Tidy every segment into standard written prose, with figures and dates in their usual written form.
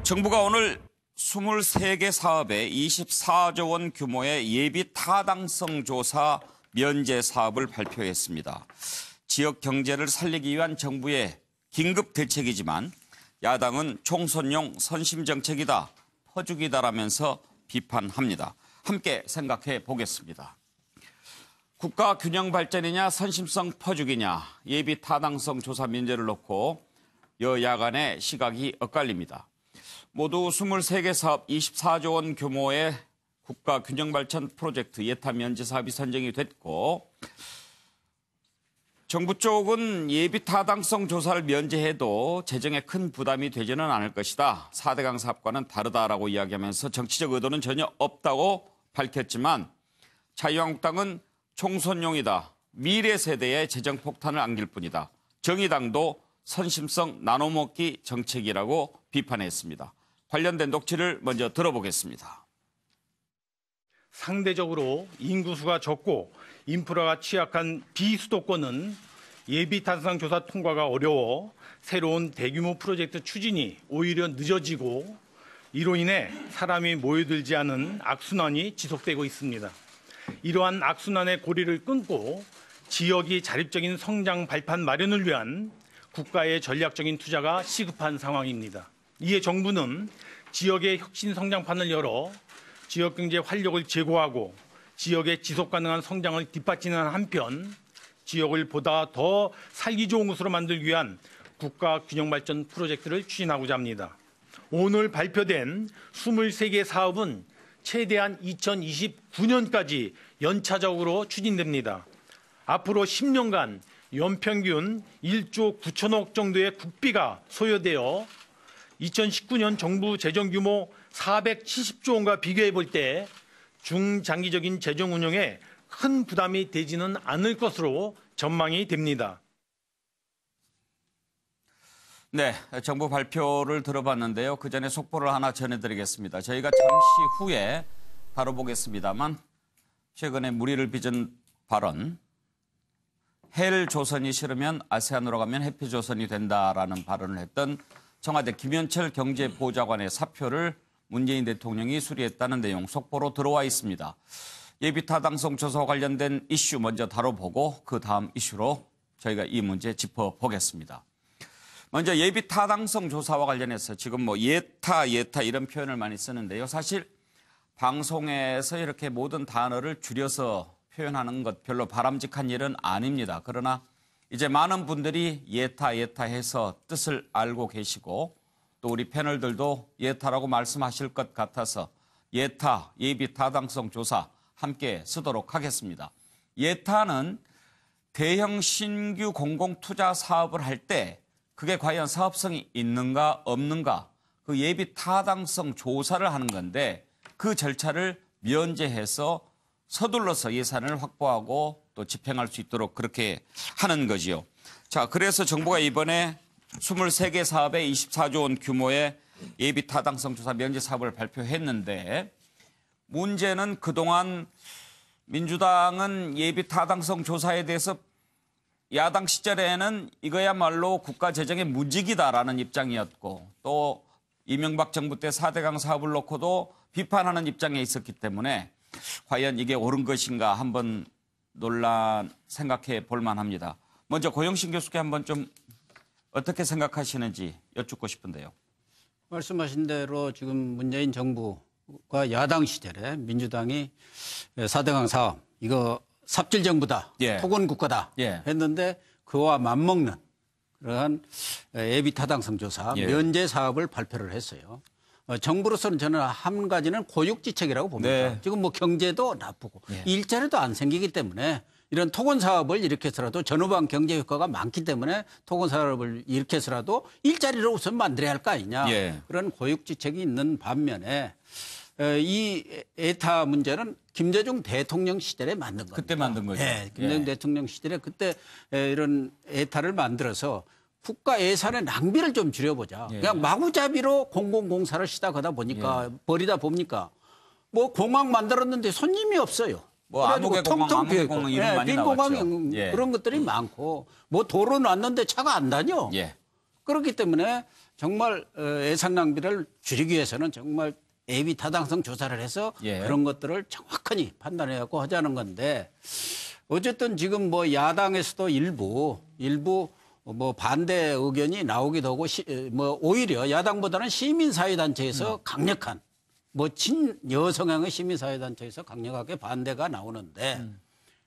정부가 오늘 23개 사업에 24조 원 규모의 예비 타당성 조사 면제 사업을 발표했습니다. 지역 경제를 살리기 위한 정부의 긴급 대책이지만 야당은 총선용 선심 정책이다, 퍼주기다라면서 비판합니다. 함께 생각해 보겠습니다. 국가 균형 발전이냐 선심성 퍼주기냐, 예비 타당성 조사 면제를 놓고 여야 간의 시각이 엇갈립니다. 모두 23개 사업 24조 원 규모의 국가 균형 발전 프로젝트 예타 면제 사업이 선정이 됐고, 정부 쪽은 예비 타당성 조사를 면제해도 재정에 큰 부담이 되지는 않을 것이다. 4대강 사업과는 다르다라고 이야기하면서 정치적 의도는 전혀 없다고 밝혔지만, 자유한국당은 총선용이다, 미래 세대의 재정 폭탄을 안길 뿐이다, 정의당도 선심성 나눠먹기 정책이라고 비판했습니다. 관련된 녹취를 먼저 들어보겠습니다. 상대적으로 인구수가 적고 인프라가 취약한 비수도권은 예비 타당성 조사 통과가 어려워 새로운 대규모 프로젝트 추진이 오히려 늦어지고, 이로 인해 사람이 모여들지 않은 악순환이 지속되고 있습니다. 이러한 악순환의 고리를 끊고 지역이 자립적인 성장 발판 마련을 위한 국가의 전략적인 투자가 시급한 상황입니다. 이에 정부는 지역의 혁신 성장판을 열어 지역 경제 활력을 제고하고 지역의 지속 가능한 성장을 뒷받침하는 한편, 지역을 보다 더 살기 좋은 곳으로 만들기 위한 국가 균형 발전 프로젝트를 추진하고자 합니다. 오늘 발표된 23개 사업은 최대한 2029년까지 연차적으로 추진됩니다. 앞으로 10년간 연평균 1조 9천억 정도의 국비가 소요되어 2019년 정부 재정 규모 470조 원과 비교해 볼 때 중장기적인 재정 운영에 큰 부담이 되지는 않을 것으로 전망이 됩니다. 네, 정부 발표를 들어봤는데요. 그 전에 속보를 하나 전해드리겠습니다. 저희가 잠시 후에 다뤄보겠습니다만, 최근에 물의를 빚은 발언, 헬조선이 싫으면 아세안으로 가면 해피조선이 된다라는 발언을 했던 청와대 김현철 경제보좌관의 사표를 문재인 대통령이 수리했다는 내용 속보로 들어와 있습니다. 예비 타당성 조사와 관련된 이슈 먼저 다뤄보고 그 다음 이슈로 저희가 이 문제 짚어보겠습니다. 먼저 예비 타당성 조사와 관련해서 지금 예타 이런 표현을 많이 쓰는데요. 사실 방송에서 이렇게 모든 단어를 줄여서 표현하는 것 별로 바람직한 일은 아닙니다. 그러나 이제 많은 분들이 예타 해서 뜻을 알고 계시고, 또 우리 패널들도 예타라고 말씀하실 것 같아서 예타, 예비 타당성 조사 함께 쓰도록 하겠습니다. 예타는 대형 신규 공공투자 사업을 할 때 그게 과연 사업성이 있는가 없는가, 그 예비 타당성 조사를 하는 건데, 그 절차를 면제해서 서둘러서 예산을 확보하고 또 집행할 수 있도록 그렇게 하는 거지요. 자, 그래서 정부가 이번에 23개 사업에 24조 원 규모의 예비 타당성 조사 면제 사업을 발표했는데, 문제는 그동안 민주당은 예비 타당성 조사에 대해서 야당 시절에는 이거야말로 국가 재정의 무직이다라는 입장이었고, 또 이명박 정부 때 4대강 사업을 놓고도 비판하는 입장에 있었기 때문에 과연 이게 옳은 것인가 한번 논란 생각해 볼 만합니다. 먼저 고영신 교수께 한번 좀 어떻게 생각하시는지 여쭙고 싶은데요. 말씀하신 대로 지금 문재인 정부가 야당 시절에 민주당이 4대강 사업, 이거 삽질 정부다, 토건 국가다 했는데 그와 맞먹는 그러한 예비 타당성 조사 면제 사업을 발표를 했어요. 정부로서는 저는 한 가지는 고육지책이라고 봅니다. 네. 지금 경제도 나쁘고 일자리도 안 생기기 때문에 이런 토건 사업을 일으켜서라도 전후방 경제 효과가 많기 때문에 토건 사업을 일으켜서라도 일자리를 우선 만들어야 할 거 아니냐. 그런 고육지책이 있는 반면에 이 에타 문제는 김대중 대통령 시절에 만든 겁니다. 그때 만든 거죠. 김대중 대통령 시절에 그때 이런 에타를 만들어서 국가 예산의 낭비를 좀 줄여보자. 그냥 마구잡이로 공공공사를 시작하다 보니까 버리다 보니까 공항 만들었는데 손님이 없어요. 아무개 공항 이름 많이 나왔죠. 그런 것들이 많고 도로 놨는데 차가 안 다녀. 그렇기 때문에 정말 예산 낭비를 줄이기 위해서는 정말 예비 타당성 조사를 해서 예. 그런 것들을 정확하게 판단해갖고 하자는 건데 어쨌든 지금 뭐 야당에서도 일부 뭐 반대 의견이 나오기도 하고 뭐 오히려 야당보다는 시민사회단체에서 강력한 뭐 친여성향의 시민사회단체에서 강력하게 반대가 나오는데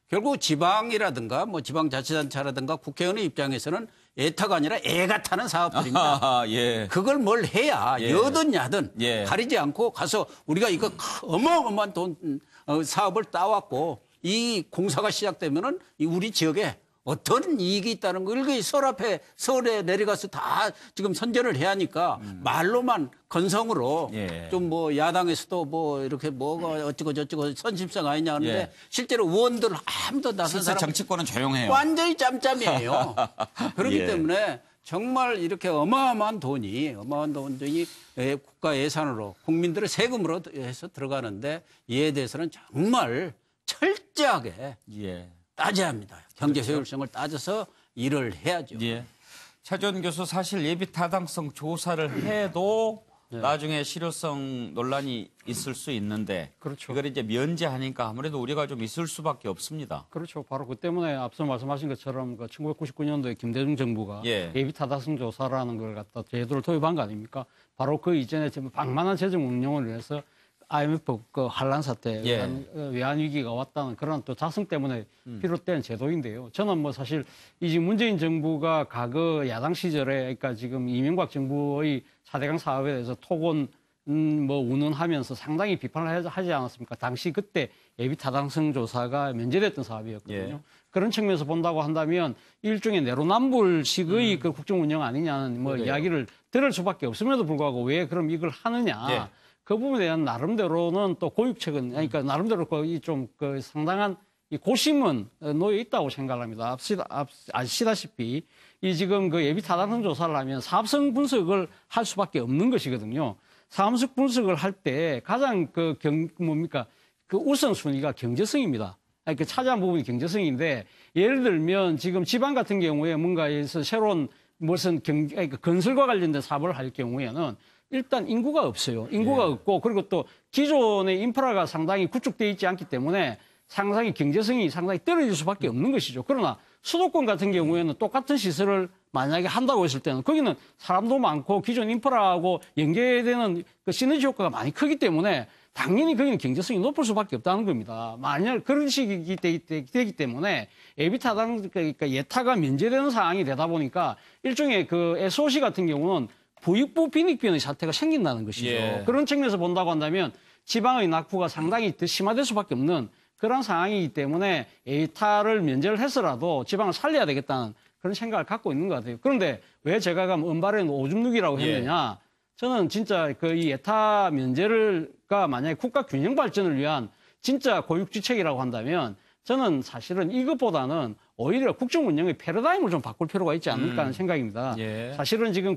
결국 지방이라든가 뭐 지방자치단체라든가 국회의원의 입장에서는 애타가 아니라 애가 타는 사업들입니다. 예. 그걸 뭘 해야 예. 여든 야든 예. 가리지 않고 가서 우리가 이거 어마어마한 사업을 따왔고 이 공사가 시작되면은 우리 지역에 어떤 이익이 있다는 걸 그 서울에 내려가서 다 지금 선전을 해야 하니까 말로만 건성으로 예. 좀 뭐 야당에서도 뭐 이렇게 뭐가 어쩌고 저쩌고 선심성 아니냐 하는데 예. 실제로 의원들 아무도 나선 실제 사람 정치권은 조용해요. 완전히 짬짬이에요. 그렇기 예. 때문에 정말 이렇게 어마어마한 돈이 국가 예산으로 국민들의 세금으로 해서 들어가는데 이에 대해서는 정말 철저하게 예. 따져야 합니다. 경제 효율성을 따져서 일을 해야죠. 예. 차지원 교수 사실 예비 타당성 조사를 해도 나중에 실효성 논란이 있을 수 있는데 그렇죠. 이걸 이제 면제하니까 아무래도 우려가 좀 있을 수밖에 없습니다. 그렇죠. 바로 그 때문에 앞서 말씀하신 것처럼 그 1999년도에 김대중 정부가 예. 예비 타당성 조사라는 걸 갖다 제도를 도입한 거 아닙니까? 바로 그 이전에 지금 방만한 재정 운용을 위해서 IMF 그 한란 사태, 예. 외환 위기가 왔다는 그런 또 자성 때문에 비롯된 제도인데요. 저는 뭐 사실 이 문재인 정부가 과거 야당 시절에 그러니까 지금 이명박 정부의 4대강 사업에 대해서 토건 뭐 운운하면서 상당히 비판을 하지 않았습니까? 당시 그때 예비 타당성 조사가 면제됐던 사업이었거든요. 예. 그런 측면에서 본다고 한다면 일종의 내로남불식의 그 국정 운영 아니냐는 뭐 그래요. 이야기를 들을 수밖에 없음에도 불구하고 왜 그럼 이걸 하느냐? 예. 그 부분에 대한 나름대로는 또 고육책은 그러니까 나름대로 좀 그 상당한 이 고심은 놓여 있다고 생각합니다. 아시다시피 이 지금 그 예비 타당성 조사를 하면 사업성 분석을 할 수밖에 없는 것이거든요. 사업성 분석을 할 때 가장 그 우선순위가 경제성입니다. 그 차지한 부분이 경제성인데 예를 들면 지금 지방 같은 경우에 뭔가에서 새로운 무슨 건설과 관련된 사업을 할 경우에는 일단 인구가 없어요. 인구가 없고 그리고 또 기존의 인프라가 상당히 구축되어 있지 않기 때문에 상당히 경제성이 상당히 떨어질 수밖에 없는 것이죠. 그러나 수도권 같은 경우에는 똑같은 시설을 만약에 한다고 했을 때는 거기는 사람도 많고 기존 인프라하고 연계되는 그 시너지 효과가 많이 크기 때문에 당연히 거기는 경제성이 높을 수밖에 없다는 겁니다. 만약 그런 식이 되기 때문에 예비타당 그러니까 예타가 면제되는 상황이 되다 보니까 일종의 그 SOC 같은 경우는 부익부 빈익빈의 사태가 생긴다는 것이죠. 예. 그런 측면에서 본다고 한다면 지방의 낙후가 상당히 더 심화될 수밖에 없는 그런 상황이기 때문에 예타를 면제를 해서라도 지방을 살려야 되겠다는 그런 생각을 갖고 있는 것 같아요. 그런데 왜 제가 은발에는 오줌 누기라고 했느냐? 저는 진짜 그 이 예타 면제가 만약에 국가 균형 발전을 위한 진짜 고육지책이라고 한다면 저는 사실은 이것보다는 오히려 국정 운영의 패러다임을 좀 바꿀 필요가 있지 않을까 하는 생각입니다. 예. 사실은 지금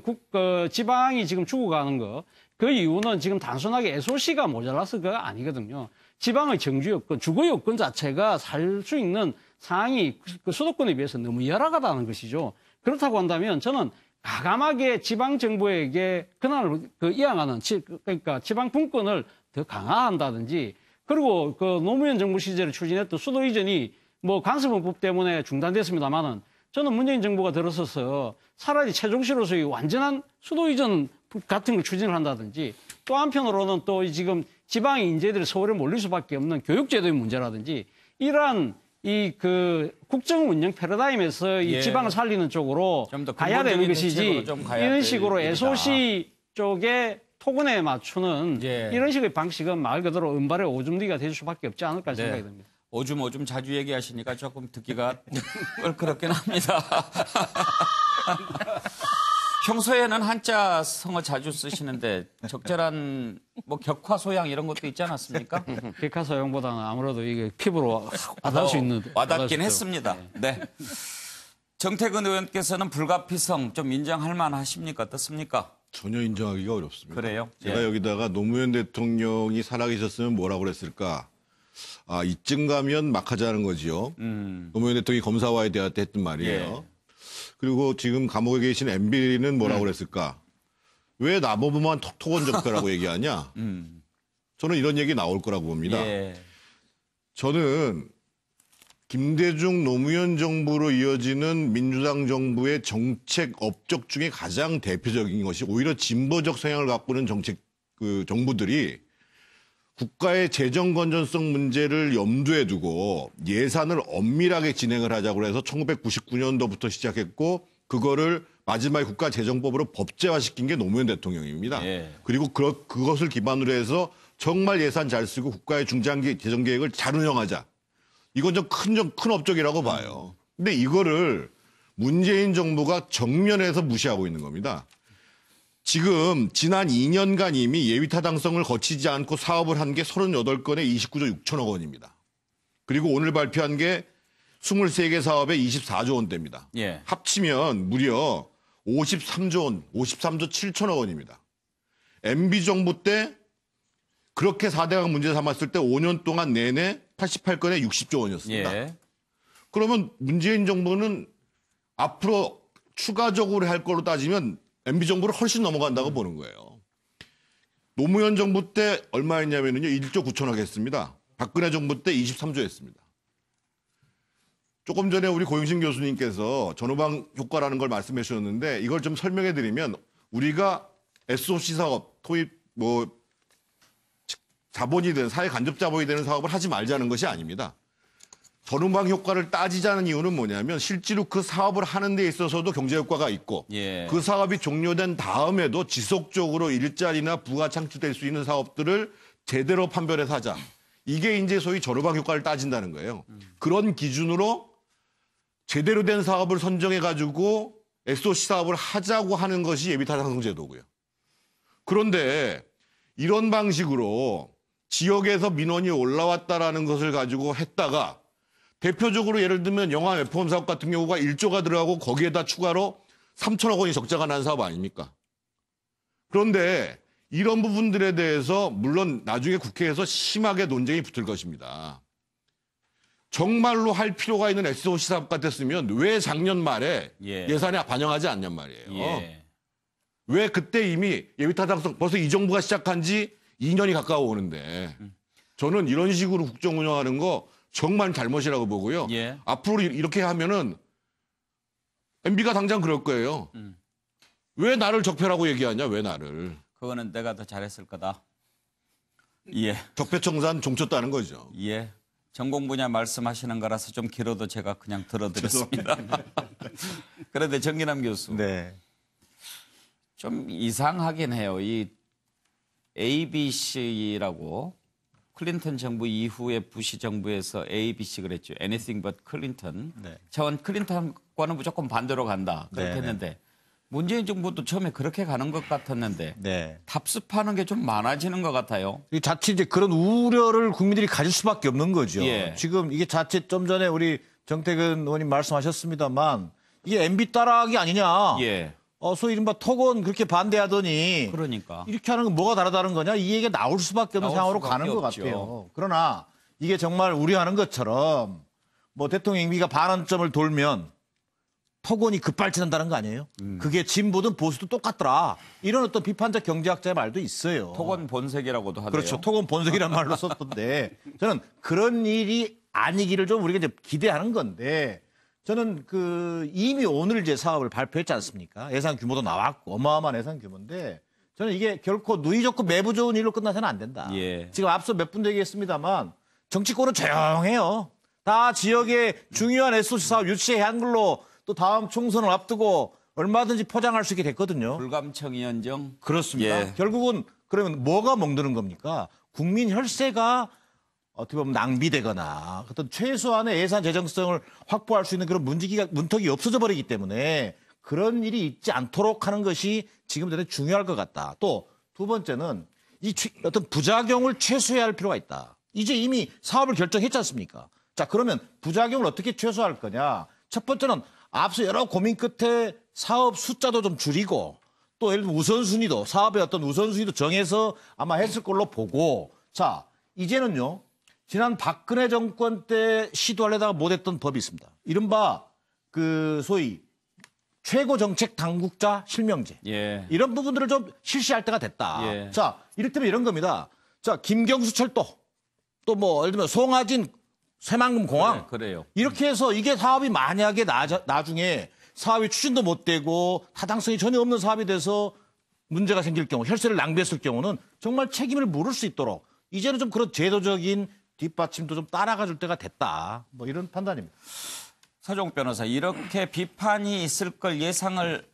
지방이 지금 죽어가는 그 이유는 지금 단순하게 SOC가 모자라서가 아니거든요. 지방의 정주 여건, 주거 여건 자체가 살 수 있는 상황이 그 수도권에 비해서 너무 열악하다는 것이죠. 그렇다고 한다면 저는 과감하게 지방 정부에게 그날 이양하는 그러니까 지방 분권을 더 강화한다든지 그리고 그 노무현 정부 시절에 추진했던 수도 이전이 뭐 관세법법 때문에 중단됐습니다만은 저는 문재인 정부가 들어서서 차라리 최종시로서의 완전한 수도 이전 같은 걸 추진을 한다든지 또 한편으로는 또 지금 지방의 인재들이 서울에 몰릴 수밖에 없는 교육제도의 문제라든지 이러한 이 그 국정 운영 패러다임에서 이 지방을 살리는 쪽으로 좀더 가야 되는 것이지 좀 가야 이런 될 식으로 일이다. SOC 쪽에 토건에 맞추는 예. 이런 식의 방식은 말 그대로 은발의 오줌디가 될 수밖에 없지 않을까 생각이 듭니다. 오줌 자주 얘기하시니까 조금 듣기가 껄끄럽긴 합니다. 평소에는 한자 성어 자주 쓰시는데 적절한 뭐 격화 소양 이런 것도 있지 않았습니까? 격화 소양보다는 아무래도 이게 피부로 와닿을 수 있는 와닿긴 했습니다. 네. 정태근 의원께서는 불가피성 좀 인정할 만하십니까? 어떻습니까? 전혀 인정하기가 어렵습니다. 그래요? 제가 여기다가 노무현 대통령이 살아계셨으면 뭐라고 그랬을까? 아, 이쯤 가면 막 하자는 거지요. 노무현 대통령이 검사와의 대화 때 했던 말이에요. 그리고 지금 감옥에 계신 MB는 뭐라고 그랬을까? 왜 나보고만 토건 적폐라고 얘기하냐? 저는 이런 얘기 나올 거라고 봅니다. 예. 저는 김대중 노무현 정부로 이어지는 민주당 정부의 정책 업적 중에 가장 대표적인 것이 오히려 진보적 성향을 갖고 있는 정책 정부들이 국가의 재정 건전성 문제를 염두에 두고 예산을 엄밀하게 진행을 하자고 해서 1999년도부터 시작했고 그거를 마지막에 국가재정법으로 법제화시킨 게 노무현 대통령입니다. 예. 그리고 그것을 기반으로 해서 정말 예산 잘 쓰고 국가의 중장기 재정 계획을 잘 운영하자. 이건 좀 큰 업적이라고 봐요. 근데 이거를 문재인 정부가 정면에서 무시하고 있는 겁니다. 지금 지난 2년간 이미 예비타당성을 거치지 않고 사업을 한 게 38건에 29조 6천억 원입니다. 그리고 오늘 발표한 게 23개 사업에 24조 원대입니다. 예. 합치면 무려 53조 원, 53조 7천억 원입니다. MB 정부 때 그렇게 4대강 문제 삼았을 때 5년 동안 내내 88건에 60조 원이었습니다. 예. 그러면 문재인 정부는 앞으로 추가적으로 할 걸로 따지면 MB 정부를 훨씬 넘어간다고 보는 거예요. 노무현 정부 때 얼마 했냐면요. 1조 9천억 했습니다. 박근혜 정부 때 23조 했습니다. 조금 전에 우리 고영신 교수님께서 전후방 효과라는 걸 말씀해 주셨는데 이걸 좀 설명해 드리면 우리가 SOC 사업, 토입 자본이 사회 간접 자본이 되는 사업을 하지 말자는 것이 아닙니다. 전후방 효과를 따지자는 이유는 뭐냐면 실제로 그 사업을 하는 데 있어서도 경제 효과가 있고 예. 그 사업이 종료된 다음에도 지속적으로 일자리나 부가 창출될 수 있는 사업들을 제대로 판별해서 하자. 이게 이제 소위 전후방 효과를 따진다는 거예요. 그런 기준으로 제대로 된 사업을 선정해가지고 SOC 사업을 하자고 하는 것이 예비타당성 제도고요. 그런데 이런 방식으로 지역에서 민원이 올라왔다라는 것을 가지고 했다가 대표적으로 예를 들면 영화 매포홈 사업 같은 경우가 1조가 들어가고 거기에다 추가로 3천억 원이 적자가 난 사업 아닙니까? 그런데 이런 부분들에 대해서 물론 나중에 국회에서 심하게 논쟁이 붙을 것입니다. 정말로 할 필요가 있는 SOC 사업 같았으면 왜 작년 말에 예. 예산에 반영하지 않냔 말이에요. 예. 왜 그때 이미 예비타당성 벌써 이 정부가 시작한 지 2년이 가까워 오는데 저는 이런 식으로 국정 운영하는 거 정말 잘못이라고 보고요. 예. 앞으로 이렇게 하면은 MB가 당장 그럴 거예요. 왜 나를 적폐라고 얘기하냐? 왜 나를. 그거는 내가 더 잘했을 거다. 예. 적폐청산 종쳤다는 거죠. 예. 전공 분야 말씀하시는 거라서 좀 길어도 제가 그냥 들어드렸습니다. 그런데 정기남 교수. 네. 좀 이상하긴 해요. 이 ABC라고 클린턴 정부 이후에 부시 정부에서 ABC 그랬죠. Anything but 클린턴. 네. 전 클린턴과는 무조건 반대로 간다. 그렇게 네, 했는데 문재인 정부도 처음에 그렇게 가는 것 같았는데 네. 답습하는 게 좀 많아지는 것 같아요. 자칫 이제 그런 우려를 국민들이 가질 수밖에 없는 거죠. 예. 지금 이게 자칫 좀 전에 우리 정태근 의원님 말씀하셨습니다만 이게 MB 따라하기 아니냐. 예. 소위 이른바 토건 그렇게 반대하더니 그러니까. 이렇게 하는 건 뭐가 다르다는 거냐 이 얘기가 나올 수밖에 없는 나올 상황으로 수밖에 가는 것 없죠. 같아요. 그러나 이게 정말 우려하는 것처럼 뭐 대통령 임기가 반환점을 돌면 토건이 급발진한다는 거 아니에요? 그게 진보든 보수도 똑같더라. 이런 어떤 비판적 경제학자의 말도 있어요. 토건 본색이라고도 하네요. 그렇죠. 토건 본색이라는 말로 썼던데 저는 그런 일이 아니기를 좀 우리가 이제 기대하는 건데 저는 이미 오늘 이제 사업을 발표했지 않습니까? 예산 규모도 나왔고 어마어마한 예산 규모인데 저는 이게 결코 누이 좋고 매부 좋은 일로 끝나서는 안 된다. 예. 지금 앞서 몇 분 얘기했습니다만 정치권은 조용해요. 다 지역의 중요한 SOC 사업 유치해야 하는 걸로 또 다음 총선을 앞두고 얼마든지 포장할 수 있게 됐거든요. 불감청위원정. 그렇습니다. 예. 결국은 그러면 뭐가 멍드는 겁니까? 국민 혈세가 어떻게 보면 낭비되거나 어떤 최소한의 예산 재정성을 확보할 수 있는 그런 문턱이 없어져 버리기 때문에 그런 일이 있지 않도록 하는 것이 지금 대단히 중요할 것 같다. 또 두 번째는 이 어떤 부작용을 최소화해야 할 필요가 있다. 이제 이미 사업을 결정했지 않습니까? 자, 그러면 부작용을 어떻게 최소화할 거냐? 첫 번째는 앞서 여러 고민 끝에 사업 숫자도 좀 줄이고 또 예를 들면 우선순위도 사업의 어떤 우선순위도 정해서 아마 했을 걸로 보고 자, 이제는요. 지난 박근혜 정권 때 시도하려다가 못했던 법이 있습니다. 이른바 소위 최고 정책 당국자 실명제. 예. 이런 부분들을 좀 실시할 때가 됐다. 예. 자, 이를테면 이런 겁니다. 자, 김경수 철도, 또 뭐 예를 들면 송하진 새만금 공항. 그래요. 이렇게 해서 이게 사업이 만약에 나중에 사업이 추진도 못 되고 타당성이 전혀 없는 사업이 돼서 문제가 생길 경우, 혈세를 낭비했을 경우는 정말 책임을 물을 수 있도록 이제는 좀 그런 제도적인 뒷받침도 좀 따라가 줄 때가 됐다. 뭐 이런 판단입니다. 서종 변호사, 이렇게 비판이 있을 걸 예상을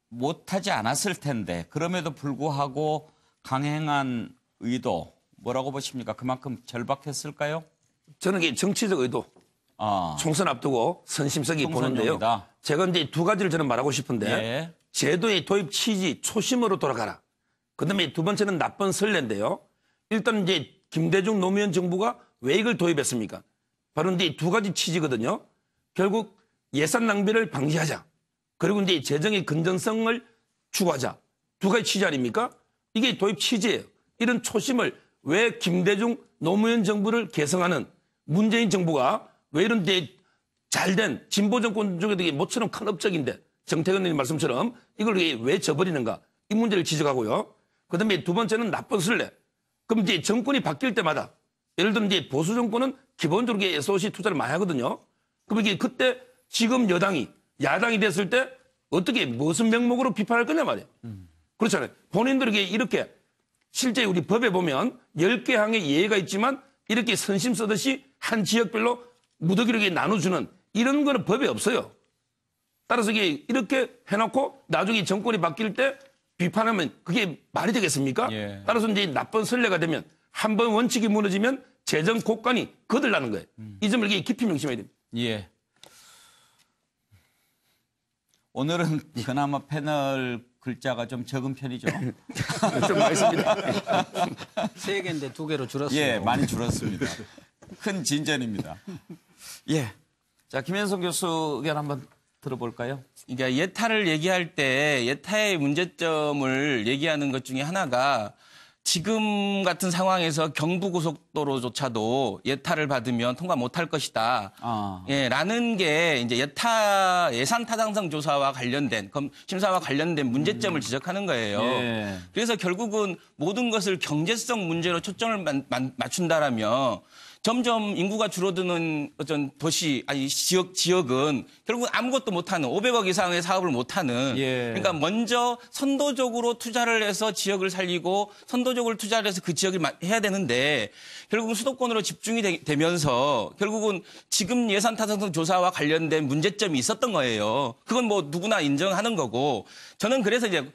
못하지 않았을 텐데 그럼에도 불구하고 강행한 의도 뭐라고 보십니까? 그만큼 절박했을까요? 저는 이게 정치적 의도, 총선 앞두고 선심성이 보는데요. 총선용이다. 제가 이제 두 가지를 저는 말하고 싶은데 예. 제도의 도입 취지, 초심으로 돌아가라. 그다음에 두 번째는 나쁜 선례인데요. 일단 이제 김대중 노무현 정부가 왜 이걸 도입했습니까? 바로 이제 두 가지 취지거든요. 결국 예산 낭비를 방지하자. 그리고 이제 재정의 건전성을 추구하자. 두 가지 취지 아닙니까? 이게 도입 취지예요. 이런 초심을 왜 김대중 노무현 정부를 개성하는 문재인 정부가 왜 이런 데 잘된 진보 정권 중에 되게 모처럼 큰 업적인데 정태근 의원님 말씀처럼 이걸 왜 저버리는가? 이 문제를 지적하고요. 그다음에 두 번째는 나쁜 선례. 그럼 이제 정권이 바뀔 때마다 예를 들면 이제 보수 정권은 기본적으로 SOC 투자를 많이 하거든요. 그럼 이게 그때 지금 여당이 야당이 됐을 때 어떻게 무슨 명목으로 비판할 거냐 말이에요. 그렇잖아요. 본인들에게 이렇게 실제 우리 법에 보면 10개 항의 예외가 있지만 이렇게 선심 쓰듯이 한 지역별로 무더기로 나눠주는 이런 거는 법에 없어요. 따라서 이게 이렇게 해놓고 나중에 정권이 바뀔 때 비판하면 그게 말이 되겠습니까? 예. 따라서 이제 나쁜 선례가 되면 한번 원칙이 무너지면 재정 곡간이 거들나는 거예요. 이 점을 이게 깊이 명심해야 됩니다. 예. 오늘은 그나마 패널 글자가 좀 적은 편이죠. 좀 많습니다. 3개인데 2개로 줄었어요. 예, 많이 줄었습니다. 큰 진전입니다. 예. 자, 김현성 교수 의견 한번 들어볼까요? 그러니까 예타를 얘기할 때 예타의 문제점을 얘기하는 것 중에 하나가 지금 같은 상황에서 경부고속도로조차도 예타를 받으면 통과 못할 것이다. 예, 라는 게 이제 예산 타당성 조사와 관련된 심사와 관련된 문제점을 지적하는 거예요. 예. 그래서 결국은 모든 것을 경제성 문제로 초점을 맞춘다라면 점점 인구가 줄어드는 어떤 지역은 결국 아무것도 못하는 500억 이상의 사업을 못하는 예. 그러니까 먼저 선도적으로 투자를 해서 지역을 살리고 선도적으로 투자를 해서 그 지역을 해야 되는데 결국은 수도권으로 집중이 되면서 결국은 지금 예산 타당성 조사와 관련된 문제점이 있었던 거예요. 그건 뭐 누구나 인정하는 거고 저는 그래서 이제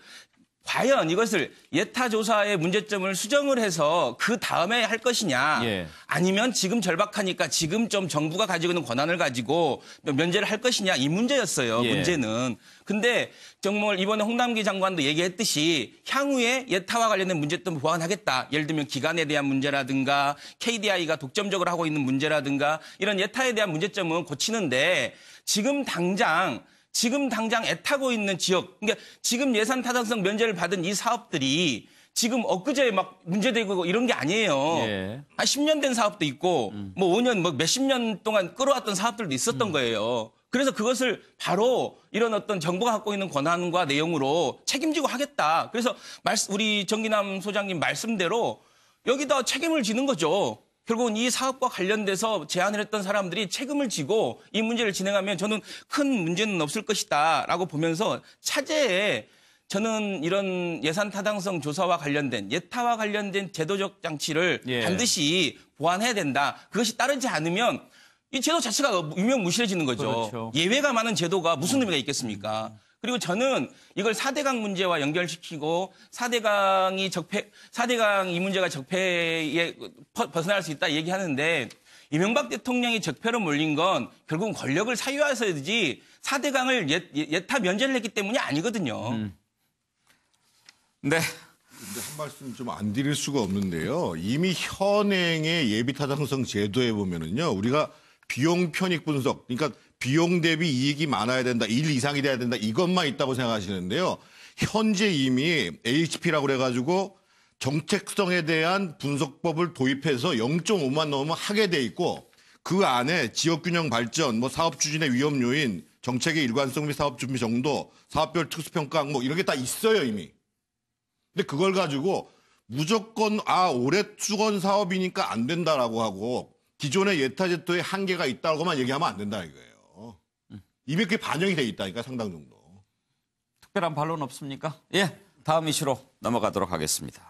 과연 이것을 예타 조사의 문제점을 수정을 해서 그 다음에 할 것이냐 예. 아니면 지금 절박하니까 지금 좀 정부가 가지고 있는 권한을 가지고 면제를 할 것이냐 이 문제였어요. 예. 문제는. 근데 정말 이번에 홍남기 장관도 얘기했듯이 향후에 예타와 관련된 문제점을 보완하겠다. 예를 들면 기간에 대한 문제라든가 KDI가 독점적으로 하고 있는 문제라든가 이런 예타에 대한 문제점은 고치는데 지금 당장 애타고 있는 지역, 그러니까 지금 예산 타당성 면제를 받은 이 사업들이 지금 엊그제 막 문제되고 이런 게 아니에요. 예. 한 10년 된 사업도 있고, 뭐 5년, 뭐 몇십 년 동안 끌어왔던 사업들도 있었던 거예요. 그래서 그것을 바로 이런 어떤 정부가 갖고 있는 권한과 내용으로 책임지고 하겠다. 그래서 우리 정기남 소장님 말씀대로 여기다 책임을 지는 거죠. 결국은 이 사업과 관련돼서 제안을 했던 사람들이 책임을 지고 이 문제를 진행하면 저는 큰 문제는 없을 것이다라고 보면서 차제에 저는 이런 예산 타당성 조사와 관련된 예타와 관련된 제도적 장치를 예. 반드시 보완해야 된다. 그것이 따르지 않으면 이 제도 자체가 유명무실해지는 거죠. 그렇죠. 예외가 많은 제도가 무슨 의미가 있겠습니까? 그리고 저는 이걸 4대강 문제와 연결시키고 4대강 이 문제가 적폐에 벗어날 수 있다 얘기하는데 이명박 대통령이 적폐로 몰린 건 결국은 권력을 사유해서지 4대강을 예타 면제를 했기 때문이 아니거든요. 네. 근데 한 말씀 좀 안 드릴 수가 없는데요. 이미 현행의 예비 타당성 제도에 보면은요, 우리가 비용 편익 분석, 그러니까 비용 대비 이익이 많아야 된다, 1 이상이 돼야 된다, 이것만 있다고 생각하시는데요. 현재 이미 HP라고 그래가지고 정책성에 대한 분석법을 도입해서 0.5만 넘으면 하게 돼 있고 그 안에 지역균형 발전, 뭐 사업 추진의 위험 요인, 정책의 일관성 및 사업 준비 정도, 사업별 특수평가 항목 이런 게 다 있어요 이미. 근데 그걸 가지고 무조건 올해 수건 사업이니까 안 된다라고 하고 기존의 예타제도에 한계가 있다고만 얘기하면 안 된다 이거예요. 이미 그게 반영이 돼 있다니까 상당 정도. 특별한 반론 없습니까? 예, 다음 이슈로 넘어가도록 하겠습니다.